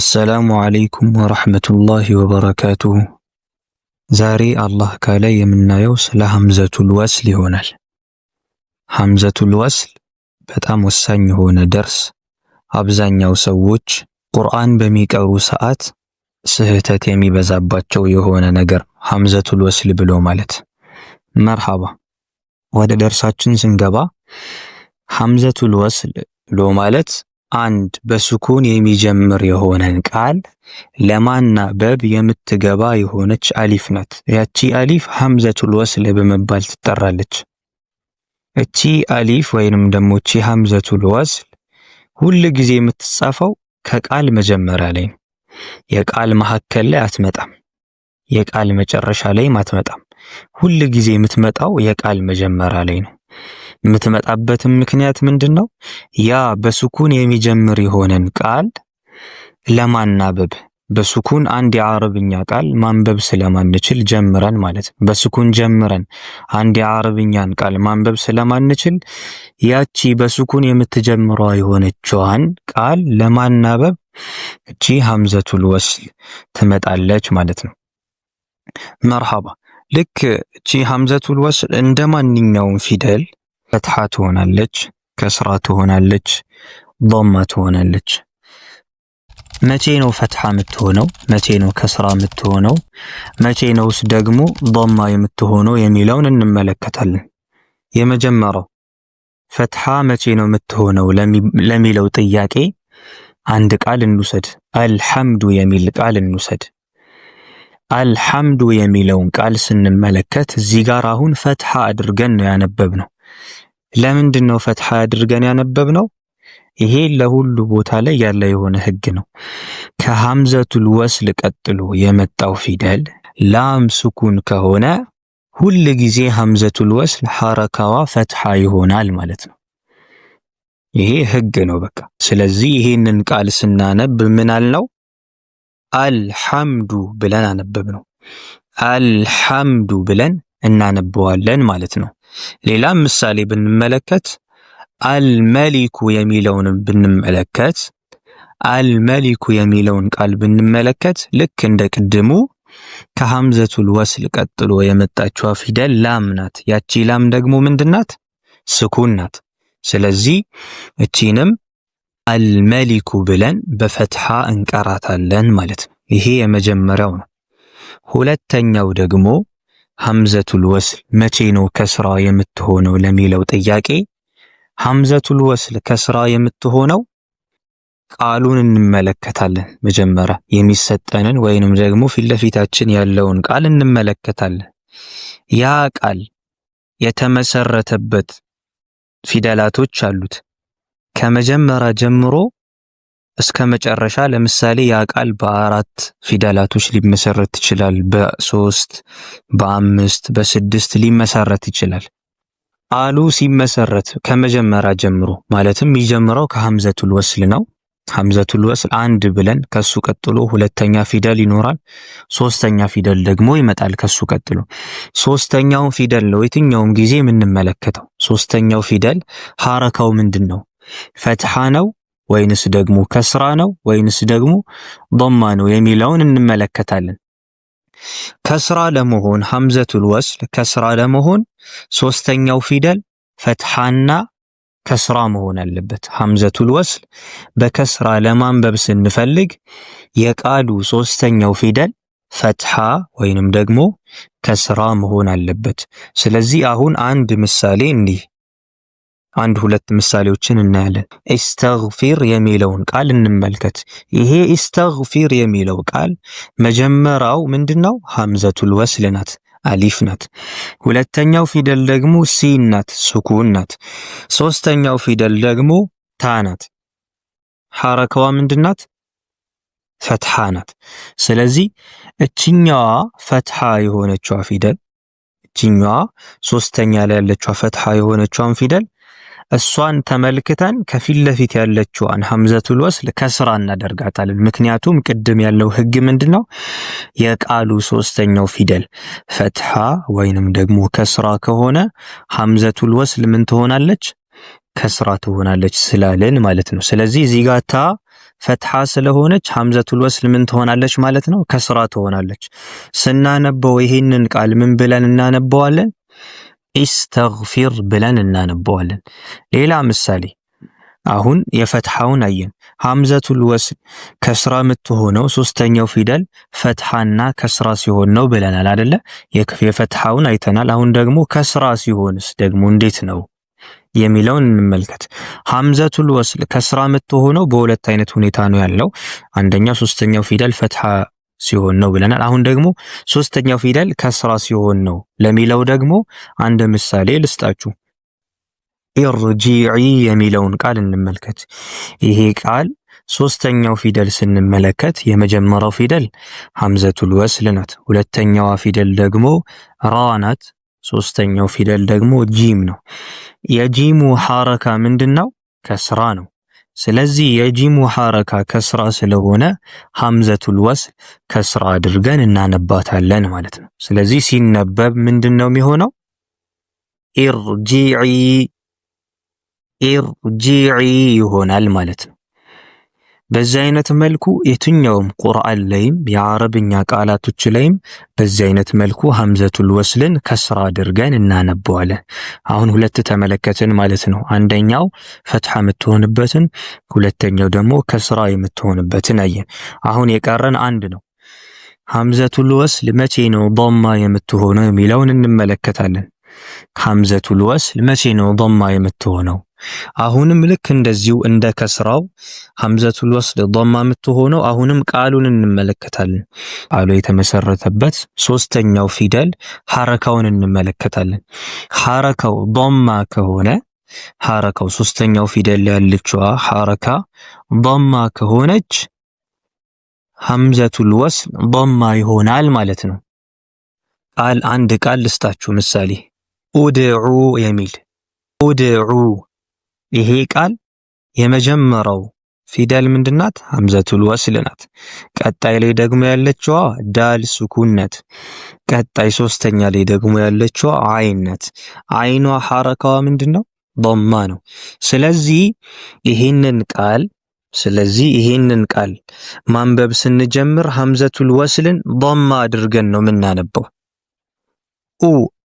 السلام عليكم ورحمة الله وبركاته. ዛሬ አላህ ካለ የምናየው ስለ ሐምዘቱል ወስል ይሆናል። ሐምዘቱል ወስል በጣም ወሳኝ የሆነ ደርስ፣ አብዛኛው ሰዎች ቁርአን በሚቀሩ ሰዓት ስህተት የሚበዛባቸው የሆነ ነገር ሐምዘቱል ወስል ብሎ ማለት። መርሐባ፣ ወደ ደርሳችን ስንገባ ሐምዘቱል ወስል ብሎ ማለት አንድ በስኩን የሚጀምር የሆነን ቃል ለማናበብ የምትገባ የሆነች አሊፍ ናት። ያቺ አሊፍ ሐምዘቱል ወስል በመባል ትጠራለች። እቺ አሊፍ ወይንም ደግሞ እቺ ሐምዘቱል ወስል ሁል ጊዜ የምትጻፈው ከቃል መጀመሪያ ላይ ነው። የቃል መሐከል ላይ አትመጣም። የቃል መጨረሻ ላይም አትመጣም። ሁል ጊዜ የምትመጣው የቃል መጀመሪያ ላይ ነው። የምትመጣበትም ምክንያት ምንድነው? ያ በስኩን የሚጀምር የሆነን ቃል ለማናበብ በስኩን አንድ የአረብኛ ቃል ማንበብ ስለማንችል ጀምረን ማለት ነው። በስኩን ጀምረን አንድ የአረብኛን ቃል ማንበብ ስለማንችል ያቺ በስኩን የምትጀምረው የሆነችዋን ቃል ለማናበብ እቺ ሐምዘቱል ወስል ትመጣለች ማለት ነው። መርሐባ፣ ልክ እቺ ሐምዘቱል ወስል እንደማንኛውም ፊደል ፈትሐ ትሆናለች፣ ከስራ ትሆናለች፣ ዶማ ትሆናለች። መቼ ነው ፈትሐ የምትሆነው? መቼ ነው ከስራ የምትሆነው? መቼ ነውስ ደግሞ ዶማ የምትሆነው የሚለውን እንመለከታለን። የመጀመሪያው ፈትሐ መቼ ነው የምትሆነው ለሚለው ጥያቄ አንድ ቃል እንውሰድ። አልሐምዱ የሚል ቃል እንውሰድ። አልሐምዱ የሚለውን ቃል ስንመለከት እዚህ ጋር አሁን ፈትሐ አድርገን ነው ያነበብነው። ለምንድን ነው ፈትሐ አድርገን ያነበብነው? ይሄ ለሁሉ ቦታ ላይ ያለ የሆነ ህግ ነው። ከሐምዘቱል ወስል ቀጥሎ የመጣው ፊደል ላም ስኩን ከሆነ ሁል ጊዜ ሐምዘቱል ወስል ሐረካዋ ፈትሐ ይሆናል ማለት ነው። ይሄ ህግ ነው በቃ። ስለዚህ ይሄንን ቃል ስናነብ ምን አልነው? አልሐምዱ ብለን አነበብነው። አልሐምዱ ብለን እናነበዋለን ማለት ነው። ሌላም ምሳሌ ብንመለከት አልመሊኩ የሚለውን ብንመለከት አልመሊኩ የሚለውን ቃል ብንመለከት ልክ እንደ ቅድሙ ከሐምዘቱል ወስል ቀጥሎ የመጣችው ፊደል ላም ናት። ያቺ ላም ደግሞ ምንድናት? ስኩን ናት። ስለዚህ እቺንም አልመሊኩ ብለን በፈትሐ እንቀራታለን ማለት ነው። ይሄ የመጀመሪያው ነው። ሁለተኛው ደግሞ ሐምዘቱል ወስል መቼ ነው ከስራ የምትሆነው ለሚለው ጥያቄ ሐምዘቱል ወስል ከስራ የምትሆነው ቃሉን እንመለከታለን። መጀመሪያ የሚሰጠንን ወይንም ደግሞ ፊት ለፊታችን ያለውን ቃል እንመለከታለን። ያ ቃል የተመሰረተበት ፊደላቶች አሉት። ከመጀመሪያ ጀምሮ እስከ መጨረሻ ለምሳሌ ያ ቃል በአራት ፊደላቶች ሊመሰረት ይችላል። በ3 በ5 በ6 ሊመሰረት ይችላል። ቃሉ ሲመሰረት ከመጀመሪያ ጀምሮ ማለትም የሚጀምረው ከሐምዘቱል ወስል ነው። ሐምዘቱል ወስል አንድ ብለን ከሱ ቀጥሎ ሁለተኛ ፊደል ይኖራል። ሶስተኛ ፊደል ደግሞ ይመጣል ከሱ ቀጥሎ። ሶስተኛው ፊደል ነው የትኛውም ጊዜ የምንመለከተው። ሶስተኛው ፊደል ሐረካው ምንድነው? ፈትሐ ነው ወይንስ ደግሞ ከስራ ነው ወይንስ ደግሞ ዶማ ነው የሚለውን እንመለከታለን። ከስራ ለመሆን ሐምዘቱል ወስል ከስራ ለመሆን ሶስተኛው ፊደል ፈትሐና ከስራ መሆን አለበት። ሐምዘቱል ወስል በከስራ ለማንበብ ስንፈልግ የቃሉ ሶስተኛው ፊደል ፈትሐ ወይንም ደግሞ ከስራ መሆን አለበት። ስለዚህ አሁን አንድ ሁለት ምሳሌዎችን እናያለን። ኢስተግፊር የሚለውን ቃል እንመልከት። ይሄ ኢስተግፊር የሚለው ቃል መጀመሪያው ምንድነው? ሐምዘቱል ወስል ናት፣ አሊፍ ናት። ሁለተኛው ፊደል ደግሞ ሲን ናት፣ ስኩን ናት። ሶስተኛው ፊደል ደግሞ ታ ናት። ሐረካዋ ምንድናት? ፈትሐ ናት። ስለዚህ እቺኛዋ ፈትሐ የሆነችዋ ፊደል እቺኛዋ ሶስተኛ ላይ ያለችዋ ፈትሐ የሆነችዋን ፊደል እሷን ተመልክተን ከፊት ለፊት ያለችዋን ሐምዘቱል ወስል ከስራ እናደርጋታለን። ምክንያቱም ቅድም ያለው ህግ ምንድነው? የቃሉ ሶስተኛው ፊደል ፈትሐ ወይንም ደግሞ ከስራ ከሆነ ሐምዘቱል ወስል ምን ትሆናለች? ከስራ ትሆናለች ስላልን ማለት ነው። ስለዚህ እዚህ ጋር ታ ፈትሐ ስለሆነች ሐምዘቱል ወስል ምን ትሆናለች ማለት ነው? ከስራ ትሆናለች። ስናነበው ይሄንን ቃል ምን ብለን እናነበዋለን? ኢስተግፊር ብለን እናነበዋለን። ሌላ ምሳሌ አሁን የፈትሐውን አየን። ሐምዘቱል ወስል ከስራ የምትሆነው ሶስተኛው ፊደል ፈትሐና ከስራ ሲሆን ነው ብለናል አይደለ? የፈትሐውን አይተናል። አሁን ደግሞ ከስራ ሲሆንስ ደግሞ እንዴት ነው የሚለውን እንመልከት። ሐምዘቱል ወስል ከስራ የምትሆነው በሁለት አይነት ሁኔታ ነው ያለው። አንደኛው ሶስተኛው ፊደል ፈትሐ ሲሆን ነው ብለናል። አሁን ደግሞ ሶስተኛው ፊደል ከስራ ሲሆን ነው ለሚለው ደግሞ አንድ ምሳሌ ልስጣችሁ። ኢርጂዒ የሚለውን ቃል እንመልከት። ይሄ ቃል ሶስተኛው ፊደል ስንመለከት የመጀመሪያው ፊደል ሐምዘቱል ወስል ናት። ሁለተኛዋ ፊደል ደግሞ ራ ናት። ሶስተኛው ፊደል ደግሞ ጂም ነው። የጂሙ ሐረካ ምንድነው? ከስራ ነው። ስለዚህ የጂሙ ሐረካ ከስራ ስለሆነ ሐምዘቱል ወስል ከስራ አድርገን እናነባታለን ማለት ነው። ስለዚህ ሲነበብ ምንድነው የሚሆነው? ኢርጂዒ ይሆናል ማለት ነው። በዚህ አይነት መልኩ የትኛውም ቁርአን ላይም የአረብኛ ቃላቶች ላይም በዚህ አይነት መልኩ ሐምዘቱል ወስልን ከስራ አድርገን እናነበዋለን። አሁን ሁለት ተመለከትን ማለት ነው። አንደኛው ፈትሐ የምትሆንበትን፣ ሁለተኛው ደግሞ ከስራ የምትሆንበትን አየን። አሁን የቀረን አንድ ነው። ሐምዘቱል ወስል መቼ ነው ዶማ የምትሆነው የሚለውን እንመለከታለን። ሐምዘቱል ወስል መቼ ነው ዶማ የምትሆነው? አሁንም ልክ እንደዚሁ እንደ ከስራው ሐምዘቱል ወስል ዶማ የምትሆነው አሁንም ቃሉን እንመለከታለን። ቃሉ የተመሰረተበት ሶስተኛው ፊደል ሐረካውን እንመለከታለን። ሐረካው ዶማ ከሆነ ሐረካው ሶስተኛው ፊደል ያለችዋ ሐረካ ዶማ ከሆነች ሐምዘቱል ወስል ዶማ ይሆናል ማለት ነው። አንድ ቃል ልስጣችሁ ምሳሌ ኡድዑ የሚል ኡድዑ። ይሄ ቃል የመጀመሪያው ፊደል ምንድናት? ሐምዘቱል ወስል ናት። ቀጣይ ላይ ደግሞ ያለችዋ ዳል ሱኩን ናት። ቀጣይ ሶስተኛ ላይ ደግሞ ያለችዋ አይን ናት። አይኗ ሐረካዋ ምንድነው? ዶማ ነው። ስለዚህ ይሄንን ቃል ማንበብ ስንጀምር ሐምዘቱል ወስልን ዶማ አድርገን ነው የምናነበው።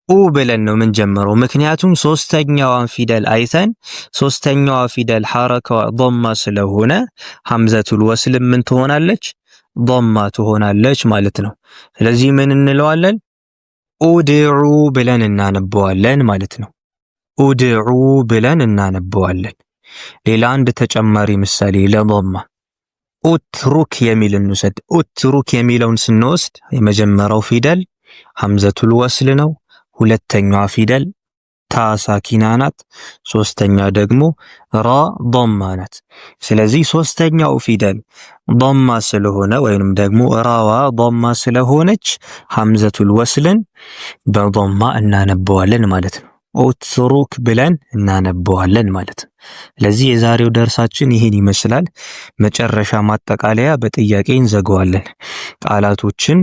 ኡ ብለን ነው የምንጀምረው። ምክንያቱም ሶስተኛዋን ፊደል አይተን ሶስተኛዋ ፊደል ሐረካዋ ዶማ ስለሆነ ሐምዘቱል ወስል ምን ትሆናለች? ዶማ ትሆናለች ማለት ነው። ስለዚህ ምን እንለዋለን? ኡድዑ ብለን እናነበዋለን ማለት ነው። ኡድዑ ብለን እናነበዋለን። ሌላ አንድ ተጨማሪ ምሳሌ ለዶማ ኡትሩክ የሚል እንውሰድ። ኡትሩክ የሚለውን ስንወስድ የመጀመሪያው ፊደል ሐምዘቱል ወስል ነው። ሁለተኛዋ ፊደል ታ ሳኪና ናት። ሶስተኛ ደግሞ ራ ዶማ ናት። ስለዚህ ሶስተኛው ፊደል ዶማ ስለሆነ ወይንም ደግሞ ራዋ ዶማ ስለሆነች ሐምዘቱል ወስልን በዶማ እናነበዋለን ማለት ነው። ኡትሩክ ብለን እናነበዋለን ማለት ነው። ስለዚህ የዛሬው ደርሳችን ይሄን ይመስላል። መጨረሻ ማጠቃለያ በጥያቄ እንዘጋዋለን። ቃላቶችን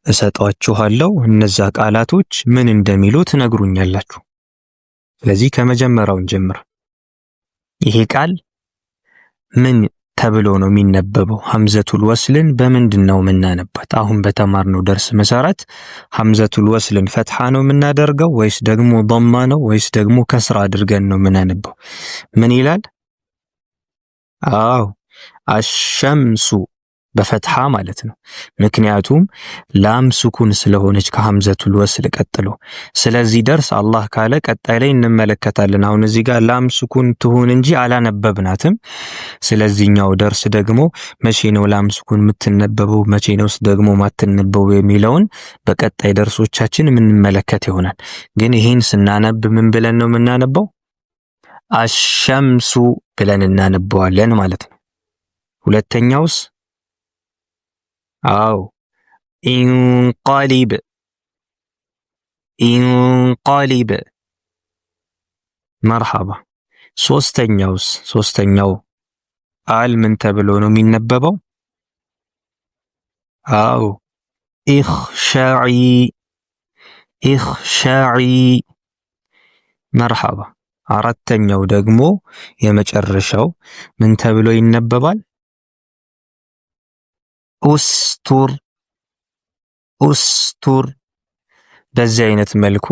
እሰጣችኋለሁ። እነዛ ቃላቶች ምን እንደሚሉ ትነግሩኛላችሁ። ስለዚህ ከመጀመሪያው እንጀምር። ይሄ ቃል ምን ተብሎ ነው የሚነበበው? ሐምዘቱል ወስልን በምንድን ነው የምናነባት? አሁን በተማርነው ደርስ መሰረት ሐምዘቱል ወስልን ፈትሐ ነው የምናደርገው ወይስ ደግሞ ዶማ ነው ወይስ ደግሞ ከስራ አድርገን ነው የምናነበው? ምን ይላል? አዎ አሸምሱ በፈትሐ ማለት ነው። ምክንያቱም ላም ሱኩን ስለሆነች ከሐምዘቱል ወስል ቀጥሎ። ስለዚህ ደርስ አላህ ካለ ቀጣይ ላይ እንመለከታለን። አሁን እዚህ ጋር ላም ሱኩን ትሁን እንጂ አላነበብናትም። ስለዚህኛው ደርስ ደግሞ መቼ ነው ላም ሱኩን የምትነበበው መቼ ነውስ ደግሞ ማትነበበው የሚለውን በቀጣይ ደርሶቻችን የምንመለከት ይሆናል። ግን ይሄን ስናነብ ምን ብለን ነው የምናነበው? አሸምሱ ብለን እናነበዋለን ማለት ነው። ሁለተኛውስ አው ኢንቃሊብ መርሐባ። ሶስተኛው ቃል ምን ተብሎ ነው የሚነበበው? አው ኢኽሻዒ መርሐባ። አራተኛው ደግሞ የመጨረሻው ምን ተብሎ ይነበባል? ኡስቱር ኡስቱር። በዚህ አይነት መልኩ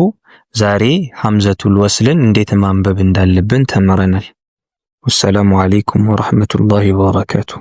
ዛሬ ሐምዘቱል ወስልን እንዴት ማንበብ እንዳለብን ተምረናል። ወሰላሙ አለይኩም ወራህመቱላሂ ወበረካቱሁ።